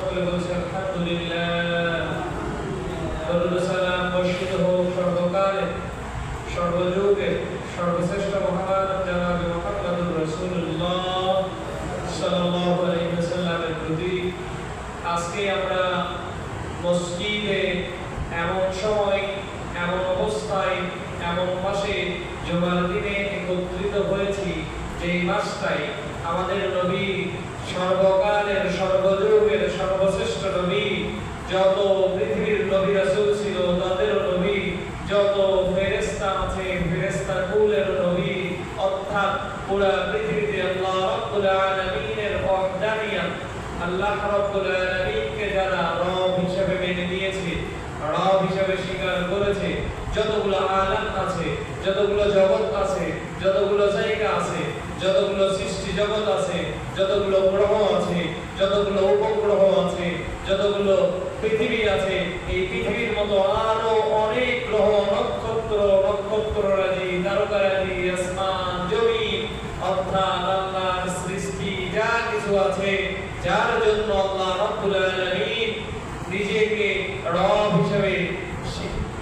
আলহামদুলিল্লাহ, দরুদ সালাম বর্ষিত হোক সর্বকালে সর্বযুগে সর্বশ্রেষ্ঠ মহান জনাবে মুহাম্মদুর রাসূলুল্লাহ সাল্লাল্লাহু আলাইহি ওয়াসাল্লামের প্রতি। আজকে আমরা মসজিদে এমন সময়, এমন অবস্থায়, এমন মাসে জুমার দিনে একত্রিত হয়েছি যেই মাসটাই আমাদের নবী, সর্বকালের সর্বযুগের সর্বশ্রেষ্ঠ নবী, যত পৃথিবীর নবী রাসূল ছিল তাদের নবী, যত ফেরেশতা আছে ফেরেশতার কুলের নবী, অর্থাৎ পুরা পৃথিবীতে আল্লাহ রাব্বুল আলামিনের ওয়াহদানিয়াত, আল্লাহ রাব্বুল আলামিনকে যারা রব হিসেবে মেনে নিয়েছে, রব হিসেবে স্বীকার করেছে, যতগুলো আলাম আছে, যতগুলো জগৎ আছে, যতগুলো জায়গা আছে, যতগুলো সৃষ্টি জগৎ আছে, যতগুলো গ্রহ আছে, যতগুলো উপগ্রহ আছে, যতগুলো পৃথিবী আছে, এই পৃথিবীর মতো আরো অনেক গ্রহ, নক্ষত্র, নক্ষত্ররাজি, তারকারাজি, আসমান, জমিন, অর্থাৎ আল্লাহর সৃষ্টি যা কিছু আছে, যার জন্য আল্লাহ রাব্বুল আলামিন নিজেকে রব হিসেবে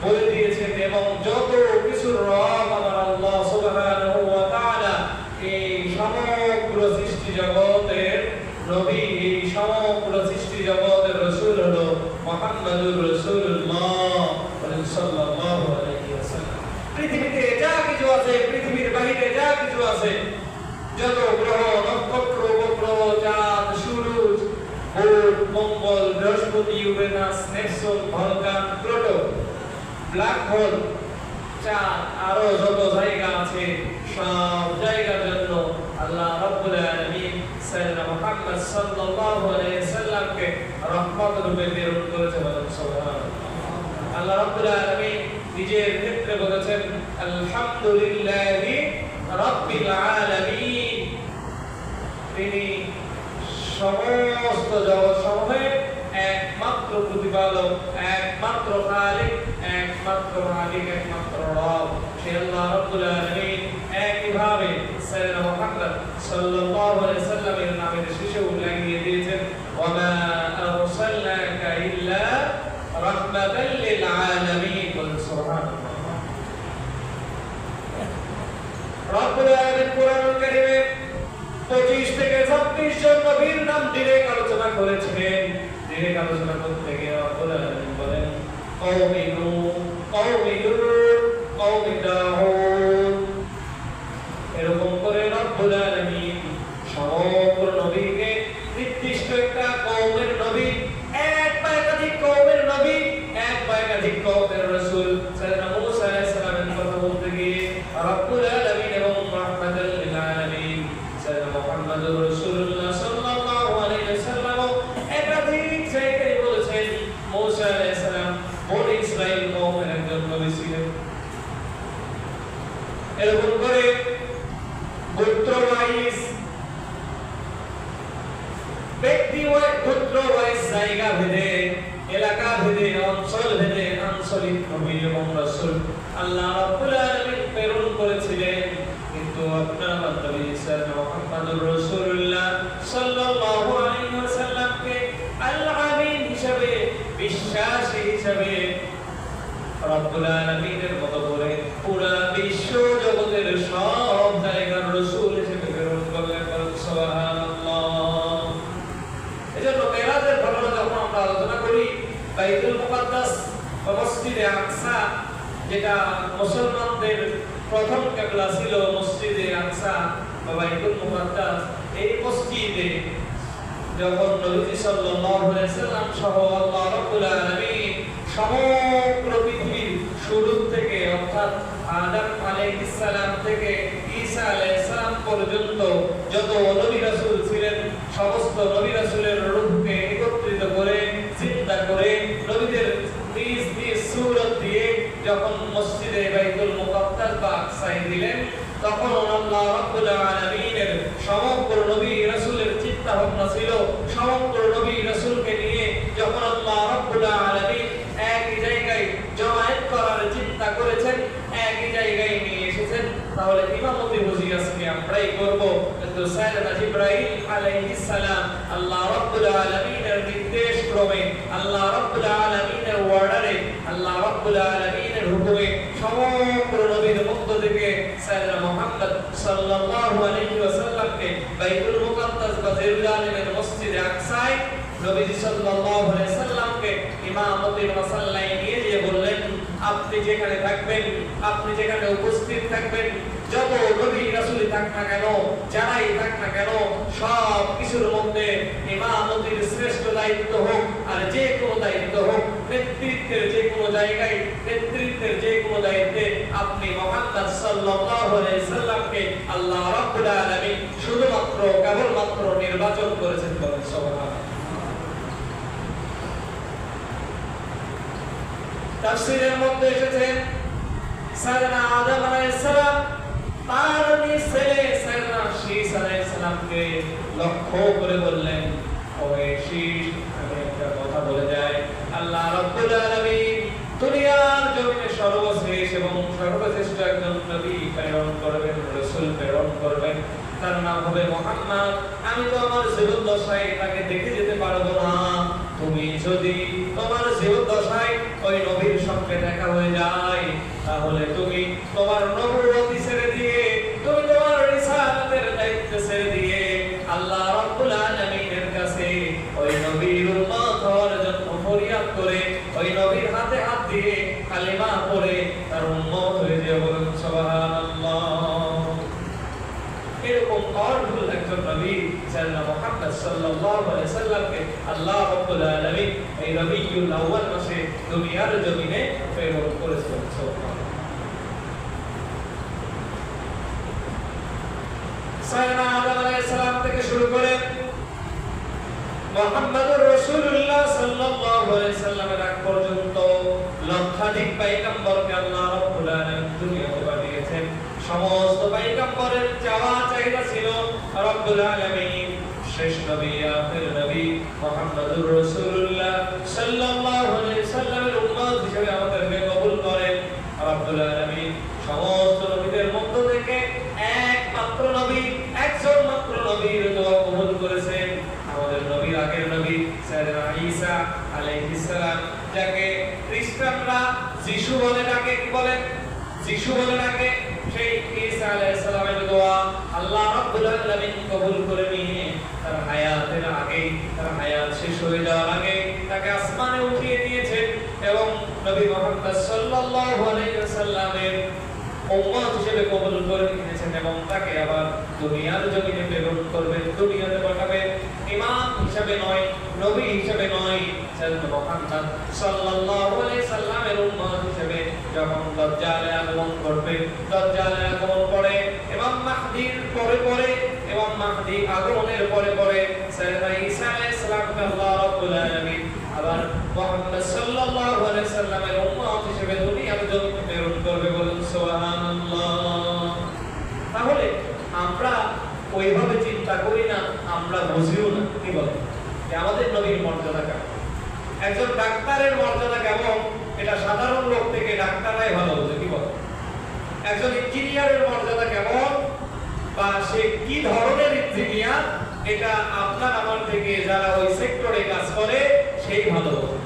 বলে দিয়েছেন, এবং যত কিছু রব আমার আল্লাহ সুবহানাহু ওয়া তাআলা, এই সমগ্র সৃষ্টি জগতের নবী, এই সমগ্র সৃষ্টি জগতের রাসূল হলো মুহাম্মদুর রাসূলুল্লাহ সাল্লাল্লাহু আলাইহি ওয়াসাল্লাম। পৃথিবীতে যা কিছু আছে, পৃথিবীর বাইরে যা কিছু আছে, যত গ্রহ, নক্ষত্র, উপগ্রহ, চাঁদ, সূর্য, বুধ, মঙ্গল, বৃহস্পতি, Uranus, Neptune, Vulcan, Pluto, black hole, চাঁদ, আরো যত জায়গা আছে, সব জায়গার জন্য আল্লাহ রাব্বুল আলামিন সাইয়েদনা মুহাম্মদ সাল্লাল্লাহু আলাইহি সাল্লামকে রহমত রূপে প্রেরণ করেছেন। সুবহানাল্লাহ। আল্লাহ রাব্বুল আলামিন নিজের ক্ষেত্রে বলেছেন, আলহামদুলিল্লাহি রাব্বিল আলামিন। তিনি সমস্ত জগৎ সমূহের একমাত্র প্রতিপালক, একমাত্র খালিক, একমাত্র মালিক, একমাত্র রব। সে আল্লাহ রাব্বুল আলামিন একইভাবে সাইয়েদনা মুহাম্মদ সাল্লাল্লাহু আলাইহি সাল্লামের নামের শেষে লাগিয়ে দিয়েছেন, ওয়া মা আরসালনাকা ইল্লা রাহমাতাল লিল আলামিন। সুবহানাল্লাহ। রব্বুল আলামিন কোরআনুল কারীমে 25 থেকে 26 জন নবীর নাম ডিরেক্ট আলোচনা করেছিলেন। ডিরেক্ট আলোচনা করতে গিয়ে রব্বুল আলামিন বলেন, কওমি নূহ, কওমি লূত, কওমি দাউদ। এরকম করে রব্বুল আলামিন সমগ্র নবীকে নির্দিষ্ট একটা কওমের নবী, এক বা একাধিক কওমের নবী, এক বা একাধিক কওমের রাসূল, সাইয়েদনা মূসা আলাইহিস সালামের কথা বলতে গিয়ে রব্বুল আলামিন এবং রাহমাতাল লিল আলামিন সাইয়েদনা মুহাম্মদুর রাসূলুল্লাহ সাল্লাল্লাহু আলাইহি ওয়াসাল্লাম একাধিক জায়গায় বলেছেন, মূসা আলাইহিস সালাম বনি ইসরাইল কওমের একজন নবী ছিলেন। এরকম করে গোত্র ওয়াইজ, ব্যক্তি ওয়াইজ, গোত্র ওয়াইজ, জায়গা ভেদে, এলাকা ভেদে, অঞ্চল ভেদে আঞ্চলিক নবী এবং রাসূল আল্লাহ রাব্বুল আলামিন প্রেরণ করেছিলেন। কিন্তু আপনার নবী সাল্লাল্লাহু মুহাম্মদুর রাসূলুল্লাহ সাল্লাল্লাহু আলাইহি ওয়াসাল্লামকে আল আমিন হিসেবে, বিশ্বাসী হিসেবে রব্বুল আলামিনের মতো করে পুরা বিশ্ব জগতের সব জায়গার রাসূল হিসেবে প্রেরণ করলেন। সুবহানাল্লাহ। এজন্য মেরাজের ঘটনা যখন আমরা আলোচনা করি, বাইতুল মুকাদ্দাস বা মসজিদে আকসা, যেটা মুসলমানদের প্রথম কিবলা ছিল, মসজিদে আকসা বা বাইতুল মুকাদ্দাস, এই মসজিদে যখন নবী সাল্লাল্লাহু আলাইহি সাল্লাম সহ আল্লাহ রাব্বুল আলামিন সমগ্র পৃথিবীর শুরু থেকে, অর্থাৎ আদম আলাইহিস সালাম থেকে ঈসা আলাইহিস সালাম পর্যন্ত যত নবী রাসূল ছিলেন, সমস্ত নবী রাসূলের রূহকে একত্রিত করে, জিন্দা করে, নবীদের নিজ নিজ সূরত দিয়ে যখন মসজিদে বাইতুল মুকাদ্দাস বা আকসায় দিলেন, তখন আল্লাহ রাব্বুল আলামিনের সমগ্র নবী রাসূলের চিন্তা ভাবনা ছিল, সমগ্র নবী রাসূলকে নিয়ে যখন আল্লাহ রাব্বুল আলামিন একই জায়গায় জমায়েত করার চিন্তা করেছেন, একই জায়গায় নিয়ে এসেছেন, তাহলে ইমামতি বুঝি আজকে আমরাই করব। কিন্তু সাইয়েদনা জিবরাইল আলাইহিস সালাম আল্লাহ রাব্বুল আলামিনের নির্দেশ ক্রমে, আল্লাহ রাব্বুল আলামিনের অর্ডারে, আল্লাহ রাব্বুল আলামিনের হুকুমে সমগ্র নবীর মধ্য থেকে সাইয়েদনা মুহাম্মদ সাল্লাল্লাহু আলাইহি ওয়াসাল্লামকে বাইতুল মুকাদ্দাস বা জেরুজালেমের মসজিদে আকসায় নবীজি সাল্লাল্লাহু আলাইহি সাল্লামকে ইমামতির মাসাল্লায় নিয়ে গিয়ে বললেন, আপনি যেখানে থাকবেন, আপনি যেখানে উপস্থিত থাকবেন, যত নবী রাসূল থাক না কেন, যারাই থাক না কেন, সব কিছুর মধ্যে ইমামতির শ্রেষ্ঠ দায়িত্ব হোক আর যে কোনো দায়িত্ব হোক, নেতৃত্বের যে কোনো জায়গায়, নেতৃত্বের যে কোনো দায়িত্বে আপনি মুহাম্মদ সাল্লাল্লাহু আলাইহি সাল্লামকে আল্লাহ রাব্বুল আলামিন শুধুমাত্র কেবলমাত্র নির্বাচন করেছেন। বলেন সুবহানাল্লাহ। তাফসীরের মধ্যে এসেছে সাইয়েদনা আদম আলাইহিস সালাম তার নিজ ছেলে সাইয়েদনা শীস আলাইহিস সালামকে লক্ষ্য করে বললেন, ওহে শীস, আমি একটা কথা বলে যাই, আল্লাহ রাব্বুল আলামিন দুনিয়ার জমিনে সর্বশেষ এবং সর্বশ্রেষ্ঠ একজন নবী প্রেরণ করবেন, রাসূল প্রেরণ করবেন, তার নাম হবে মুহাম্মদ। আমি তো আমার জীবদ্দশায় তাকে দেখে যেতে পারবো না, তুমি যদি তোমার জীবদ্দশায় ওই নবীর সঙ্গে দেখা হয়ে যায়, তাহলে তুমি তোমার নবুয়তি ছেড়ে দিয়ে, তুমি তোমার রিসালাতের দায়িত্ব ছেড়ে দিয়ে আল্লাহ রাব্বুল আলামিনের কাছে ওই নবীর উম্মত হওয়ার জন্য ফরিয়াদ করে, ওই নবীর হাতে হাত দিয়ে কালিমা পড়ে তার উম্মত হয়ে যাবে। বলুন সুবহানাল্লাহ। এরকম পাওয়ারফুল একজন নবী সাইয়েদনা মুহাম্মদ সাল্লাল্লাহু আলাইহি সাল্লামকে আল্লাহ রাব্বুল আলামিন এই রবিউল আউয়াল মাসে দুনিয়ার জমিনে প্রেরণ করেছেন। সাইয়েদনা আদম আলাইহিস সালাম থেকে শুরু করে মুহাম্মদুর রাসূলুল্লাহ সাল্লাল্লাহু আলাইহি সাল্লামের আগ পর্যন্ত লক্ষাধিক পয়গম্বরকে আল্লাহ রাব্বুল আলামিন দুনিয়াতে পাঠিয়েছেন। সমস্ত পয়গম্বরের চাওয়া চাহিদা ছিল রব্বুল আলামিন শেষ নবী, আখির নবী মুহাম্মদুর রাসূলুল্লাহ সাল্লাল্লাহু আলাইহি সাল্লামের উম্মত হিসেবে আমাদেরকে কবুল করেন। রব্বুল আলামিন সমস্ত নবীদের মধ্য থেকে একমাত্র নবী, একজন মাত্র নবীর দোয়া কবুল করেছেন। আমাদের নবীর আগের নবী সাইয়েদনা ঈসা আলাইহিস সালাম, যাকে খ্রিস্টানরা যিশু বলে ডাকে, কি বলে? যিশু বলে ডাকে। সেই ঈসা আলাইহিস সালামের দোয়া আল্লাহ রাব্বুল আলামিন কবুল করে নিয়ে তার হায়াতের আগে, তার হায়াত শেষ হয়ে যাওয়ার আগে তাকে আসমানে উঠিয়ে দিয়েছেন এবং নবী মুহাম্মদ সাল্লাল্লাহু আলাইহি ওয়াসাল্লামের উম্মত হিসেবে কবুল করে নিয়েছেন এবং তাকে আবার দুনিয়ার জমিনে প্রেরণ করবেন, দুনিয়াতে পাঠাবেন। ইমাম হিসেবে নয়, নবী হিসেবে নয়, সাইয়েদনা মুহাম্মদ সাল্লাল্লাহু আলাইহি সাল্লামের উম্মত হিসেবে যখন দাজ্জালের আগমন করবে, দাজ্জালের আগমন পরে ইমাম মাহদির পরে ইমাম মাহদি আগমনের পরে সাইয়েদনা ঈসা আলাইহিস সালামকে আল্লাহ রাব্বুল আলামিন আবার মুহাম্মদ সাল্লাল্লাহু আলাইহি সাল্লামের উম্মত হিসেবে দুনিয়ার জমিনে প্রেরণ করবে। বলুন সুবহানাল্লাহ। তাহলে আমরা ওইভাবে চিন্তা করি না, আমরা বুঝিও না, কি বলে যে আমাদের নবীর মর্যাদা কেমন, একজন ডাক্তারের মর্যাদা কেমন, এটা সাধারণ লোক থেকে ডাক্তাররাই ভালো বোঝে, কি বলে? একজন ইঞ্জিনিয়ারের মর্যাদা কেমন বা সে কি ধরনের ইঞ্জিনিয়ার, এটা আপনার আমার থেকে যারা ওই সেক্টরে কাজ করে সেই ভালো বোঝে।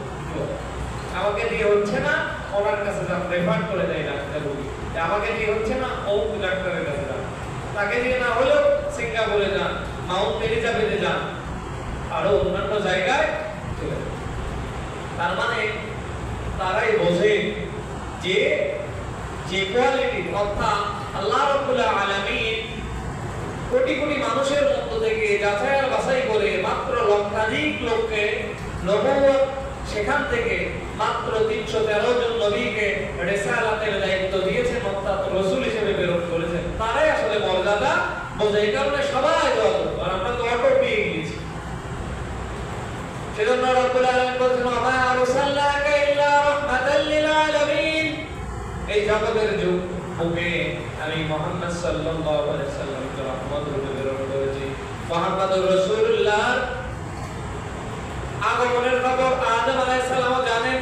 আমাকে দিয়ে হচ্ছে না, ওনার কাছে যান, রেফার করে দেয় ডাক্তার রোগী, আমাকে দিয়ে হচ্ছে না, ও ডাক্তারের কাছে যান, তাকে দিয়ে না হলেও সিঙ্গাপুরে যান, মাউন্ট এলিজাবেথে যান, আরো অন্যান্য জায়গায় চলে যান। তার মানে তারাই বোঝে যে যে কোয়ালিটি, অর্থাৎ আল্লাহ রাব্বুল আলামিন কোটি কোটি মানুষের মধ্য থেকে যাচাই আর বাছাই করে মাত্র লক্ষাধিক লোককে নবুয়ত, সেখান থেকে মাত্র 313 জন নবীকে রিসালাতের দায়িত্ব দিয়েছেন, অর্থাৎ রাসূল হিসেবে প্রেরণ করেছেন। তারাই আসলে মর্যাদা বোঝে, এই কারণে সবাই দোয়া করে, আর আমরা তো অটো পেয়ে গেছি। সেজন্য রব্বুল আলামিন বলেছেন, ওয়া আরসালনাকা ইল্লা রাহমাতাল লিল আলামিন, এই জগতের বুকে আমি মুহাম্মদ সাল্লাল্লাহু আলাইহি সাল্লামকে রহমত রূপে প্রেরণ করেছি। মুহাম্মদুর রাসূলুল্লাহ আগমনের খবর আদম আলাইহিস সালাম জানেন,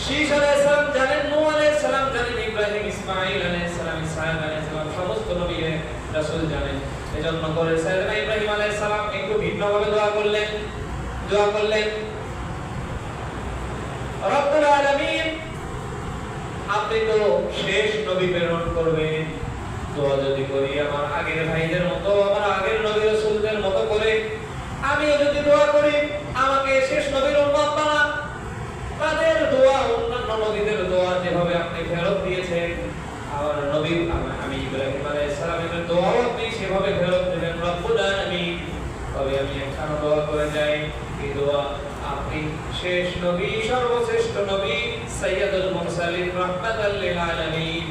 শীস আলাইহিস সালাম জানেন, নূহ আলাইহিস সালাম জানেন, ইব্রাহিম, ইসমাঈল আলাইহিস সালাম, ইসহাক আলাইহিস সালাম, সমস্ত নবী রাসূল জানেন। এজন্য করে সাইয়েদনা ইব্রাহিম আলাইহিস সালাম একটু ভিন্নভাবে দোয়া করলেন। রব্বুল আলামিন, আপনি তো শেষ নবী প্রেরণ করবেন, দোয়া যদি করি আমার আগের ভাইদের মতো, আমার আগের নবী রাসূলদের মতো করে আমিও যদি দোয়া করি আমাকে শেষ নবীর উম্মত বানান। তাদের দোয়া অন্যান্য নবীদের দোয়া যেভাবে আপনি ফেরত দিয়েছেন, আমার নবী আমি ইব্রাহিম আলাইহিস সালামের দোয়াও আপনি সেভাবে ফেরত দিবেন রব্বুল আলামিন। তবে আমি একখানা দোয়া করে যাই, এই দোয়া আপনি শেষ নবী, সর্বশ্রেষ্ঠ নবী সাইয়্যিদুল মুরসালিন রাহমাতাল লিল আলামিন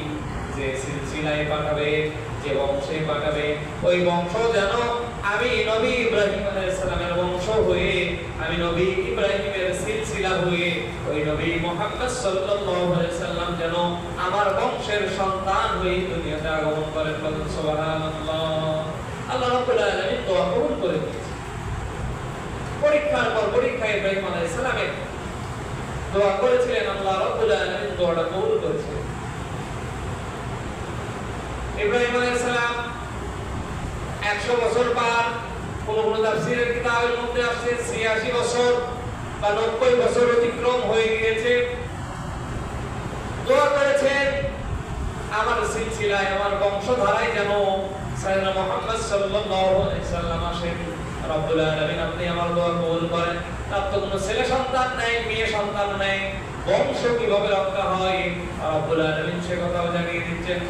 যে সিলসিলায় পাঠাবে, যে বংশে পাঠাবে, ওই বংশ যেন আমি নবী ইব্রাহিম আলাইহিস সালামের বংশ হয়ে, আমি নবী ইব্রাহিমের সিলসিলা হয়ে, ওই নবী মুহাম্মদ সাল্লাল্লাহু আলাইহি সাল্লাম যেন আমার বংশের সন্তান হয়ে দুনিয়াতে আগমন করেন। বলেন সুবহানাল্লাহ। আল্লাহ রাব্বুল আলামিন দোয়া কবুল করে নিয়েছেন। পরীক্ষার পর পরীক্ষা ইব্রাহিম আলাইহিস সালামের দোয়া করেছিলেন, আল্লাহ রাব্বুল আলামিন দোয়াটা কবুল করেছিলেন। ইব্রাহিম আলাইহিস সালাম 100 বছর পার, কোন তাফসীরের কিতাবের মধ্যে আসছে 86 বছর বা 90 বছর অতিক্রম হয়ে গিয়েছে। দোয়া করেছেন আমার সিলসিলায়, আমার বংশধারায় যেন সাইয়েদনা মুহাম্মদ সাল্লাল্লাহু আলাইহি সাল্লাম আসেন। রব্বুল আলামিন, আপনি আমার দোয়া কবুল করেন। তার তো কোনো ছেলে সন্তান নাই, মেয়ে সন্তান নাই, বংশ কিভাবে রক্ষা হয় রব্বুল আলামিন সে কথাও জানিয়ে দিচ্ছেন।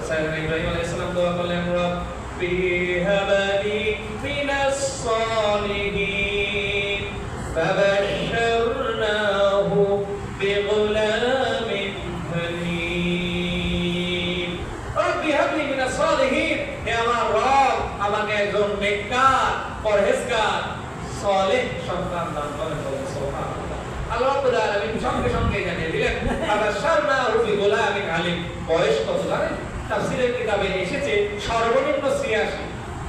সাইয়েদনা ইব্রাহিম আলাইহিস সালাম দোয়া করলেন, রব্বি হাবলি মিনাস সালিহিন ফাবাশশারনাহু বিগুলামিন হালিম। রব্বি হাবলি মিনাস সালিহিন, হে আমার রব, আমাকে একজন নেককার, পরহেজগার, সালেহ সন্তান দান করেন। সুবহানাল্লাহ। আল্লাহ রাব্বুল আলামিন সঙ্গে সঙ্গে জানিয়ে দিলেন, ফাবাশশারনাহু বিগুলামিন হালিম। বয়স কত জানেন? তাফসীরের কিতাবে এসেছে সর্বনিম্ন 86,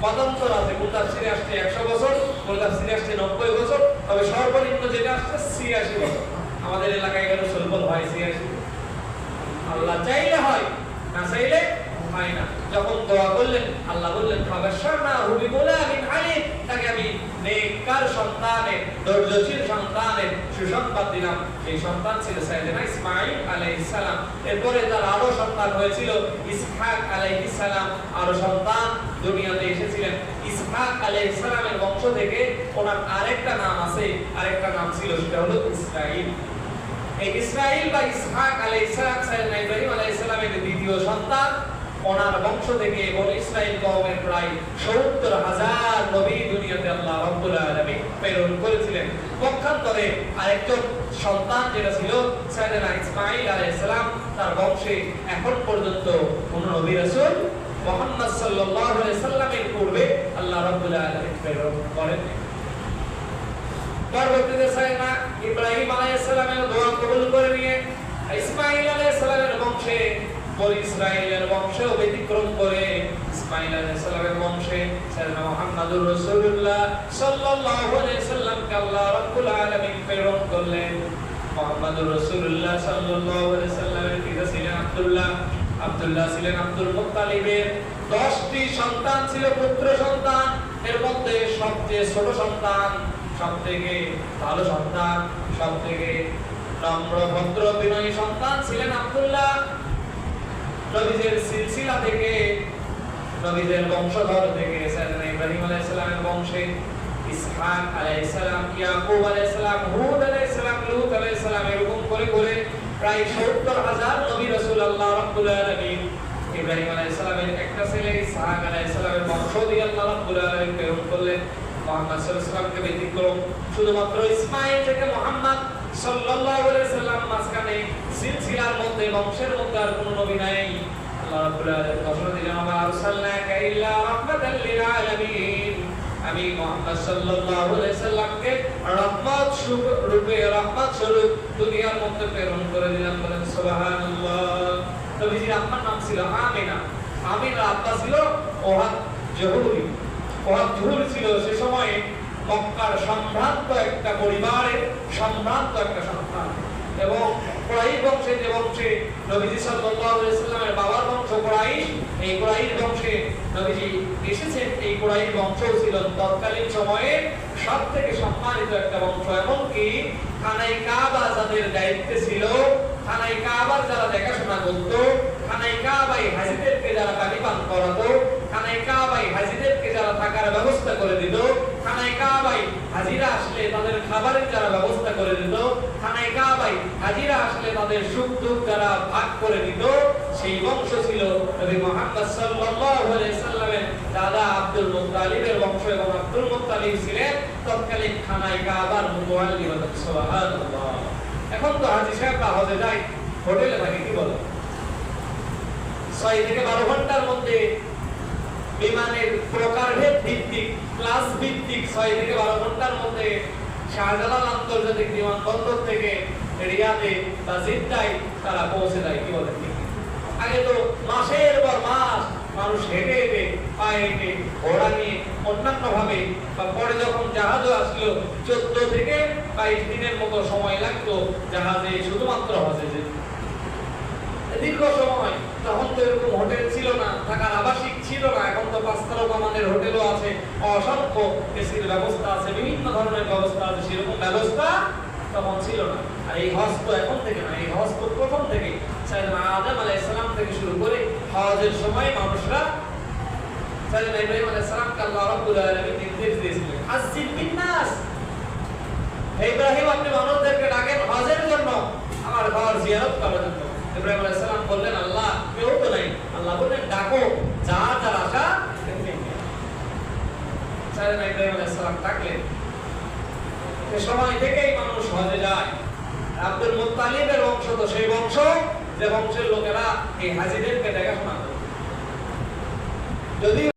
মতান্তর আছে, কোন তাফসীরে আসছে 100 বছর, কোন তাফসীরে আসছে 90 বছর, তবে সর্বনিম্ন যেটা আসছে 86 বছর। আমাদের এলাকায় গেল সুলবল হয় 86। আল্লাহ চাইলে হয়, না চাইলে হয় না। যখন দোয়া করলেন আল্লাহ বললেন, ফাবাশশারনাহু বিগুলামিন হালিম, তাকে আমি নেককার সন্তানের, ধৈর্যশীল সন্তানের সুসংবাদ দিলাম। এই সন্তান ছিল সাইয়েদনা ইসমাঈল আলাইহিস সালাম। এরপরে তার আরো সন্তান হয়েছিল ইসহাক আলাইহিস সালাম। আরো সন্তান দুনিয়াতে এসেছিলেন। ইসহাক আলাইহিস সালামের বংশ থেকে ওনার আরেকটা নাম আছে, আরেকটা নাম ছিল, সেটা হলো ইসরাঈল। এই ইসরাঈল বা ইসহাক আলাইহিস সালাম সাইয়েদনা ইব্রাহিম আলাইহিস সালামের দ্বিতীয় সন্তান। ওনার বংশ থেকে বনি ইসরাঈল কওমের প্রায় ৭০,০০০ নবী দুনিয়াতে আল্লাহ রাব্বুল আলামিন প্রেরণ করেছিলেন। পক্ষান্তরে আরেকজন সন্তান যেটা ছিল সাইয়েদনা ইসমাঈল আলাইহিস সালাম, তার বংশে এখন পর্যন্ত কোন নবী রাসূল মুহাম্মদ সাল্লাল্লাহু আলাইহি সাল্লামের পূর্বে আল্লাহ রাব্বুল আলামিন প্রেরণ করেন। পরবর্তীতে সাইয়েদনা ইব্রাহিম আলাইহিস সালামের দোয়া কবুল করে নিয়ে ইসমাঈল আলাইহিস সালামের বংশে, বনি ইসরাঈলের বংশেও ব্যতিক্রম করে ইসমাঈল আলাইহিস সালামের বংশে সাইয়েদনা মুহাম্মদুর রাসূলুল্লাহ সাল্লাল্লাহু আলাইহি সাল্লামকে আল্লাহ রাব্বুল আলামিন প্রেরণ করলেন। মুহাম্মদুর রাসূলুল্লাহ সাল্লাল্লাহু আলাইহি সাল্লামের পিতা ছিলেন আব্দুল্লাহ, আব্দুল্লাহ ছিলেন আব্দুল মুত্তালিবের। 10টি সন্তান ছিল, পুত্র সন্তান। এর মধ্যে সবচেয়ে ছোট সন্তান, সবথেকে ভালো সন্তান, সবথেকে নম্র ভদ্র বিনয়ী সন্তান ছিলেন আব্দুল্লাহ। নবীদের সিলসিলা থেকে, নবীদের বংশধর থেকে সাইয়েদনা ইব্রাহিম আলাইহিস সালামের বংশে ইসহাক আলাইহিস সালাম, ইয়াকুব আলাইহিস সালাম, হুদ আলাইহিস সালাম, লূত আলাইহিস সালাম, এরকম করে করে প্রায় ৭০,০০০ নবী রাসূল আল্লাহ রাব্বুল আলামিন ইব্রাহিম আলাইহিস সালামের একটা ছেলে ইসহাক আলাইহিস সালামের বংশ দিয়ে আল্লাহ রাব্বুল আলামিন প্রেরণ করলেন। মুহাম্মদ সাল্লাল্লাহু আলাইহি সাল্লামকে ব্যতিক্রম শুধুমাত্র ইসমাঈল থেকে মুহাম্মদ সাল্লাল্লাহু আলাইহি সাল্লাম, মাঝখানে সিলসিলার মধ্যে, বংশের মধ্যে আর কোনো নবী নাই। আল্লাহ রাব্বুল আলামিন ঘোষণা দিলেন, ওয়া আরসালনাকা ইল্লা রাহমাতাল লিল আলামিন। আমি মুহাম্মদ সাল্লাল্লাহু আলাইহি সাল্লামকে রহমত রূপে, রহমত স্বরূপ দুনিয়ার মধ্যে প্রেরণ করে দিলাম। বলেন সুবহানাল্লাহ। নবীজির আম্মার নাম ছিল আমিনা। আমিনার আব্বা ছিল ওহাব জহুরি। ওহাব জহুরি ছিল সে সময়ে মক্কার সম্ভ্রান্ত একটা পরিবারের সম্ভ্রান্ত একটা সন্তান। এবং কুরাইশ বংশে, যে বংশে নবীজি সাল্লাল্লাহু আলাইহি সাল্লামের বাবার বংশ কুরাইশ, এই কুরাইশ বংশে নবীজি এসেছেন এই কুরাইশ বংশ ছিল তৎকালীন সময়ে সবথেকে সম্মানিত একটা বংশ। এমনকি খানায় কাবা যাদের দায়িত্বে ছিল, খানায় কাবার যারা দেখাশোনা করত, খানায় কাবায় হাজীদেরকে যারা পানি পান করাতো, খানায় কাবায় হাজীদেরকে যারা থাকার ব্যবস্থা করে দিত, খানায় কাবায় হাজীরা আসলে তাদের খাবারের যারা ব্যবস্থা করে দিত, খানায় কাবায় হাজীরা আসলে তাদের সুখ দুঃখ যারা ভাগ করে দিত, সেই বংশ ছিল নবী মুহাম্মদ সাল্লাল্লাহু আলাইহি সাল্লামের দাদা আব্দুল মুত্তালিবের বংশ। এবং আব্দুল মুত্তালিব ছিলেন তৎকালীন খানায় কাবার মুতাওয়াল্লি। সুবহানাল্লাহ। এখন তো হাজী সাহেবরা হজে যায়, হোটেলে থাকে, কি বলে 6 থেকে 12 ঘন্টার মধ্যে বিমানের প্রকারভেদ ভিত্তিক, ক্লাস ভিত্তিক 6 থেকে 12 ঘন্টার মধ্যে শাহজালাল আন্তর্জাতিক বিমানবন্দর থেকে রিয়াদে বা জিদ্দায় তারা পৌঁছে যায়, কি বলে। আগে তো মাসের পর মাস মানুষ হেঁটে হেঁটে, পায়ে হেঁটে, ঘোড়া নিয়ে, অন্যান্য ভাবে, বা পরে যখন জাহাজও আসলো 14 থেকে 22 দিনের মতো সময় লাগতো জাহাজে শুধুমাত্র হজে যেতে। দীর্ঘ সময়। তখন তো এরকম হোটেল ছিল না, থাকার আবাসিক ছিল না। এখন তো 5 তারকা মানের হোটেলও আছে, অসংখ্য এসির ব্যবস্থা আছে, বিভিন্ন ধরনের ব্যবস্থা আছে। সেরকম ব্যবস্থা তখন ছিল না। আর এই হজ তো এখন থেকে না, এই হজ তো প্রথম থেকে সাইয়েদনা আদম আলাইহিস সালাম থেকে শুরু করে হজের সময় মানুষরা সাইয়েদনা ইব্রাহিম আলাইহিস সালামকে আল্লাহ রাব্বুল আলামিন নির্দেশ দিয়েছিলেন, আসজিদ বিন্নাস, হে ইব্রাহিম আপনি মানুষদেরকে ডাকেন হজের জন্য, আমার ঘর জিয়ারত করার জন্য। ইব্রাহিম আলাইহিস সালাম বললেন, আল্লাহ কেউ তো নাই। আল্লাহ বললেন, ডাকো, যার আশা। সাইয়েদনা ইব্রাহিম আলাইহিস সালাম ডাকলেন। সে সময় থেকেই মানুষ হজে যায়। আব্দুল মুত্তালিবের বংশ তো সেই বংশ যে বংশের লোকেরা এই হাজীদেরকে দেখাশোনা করে। যদি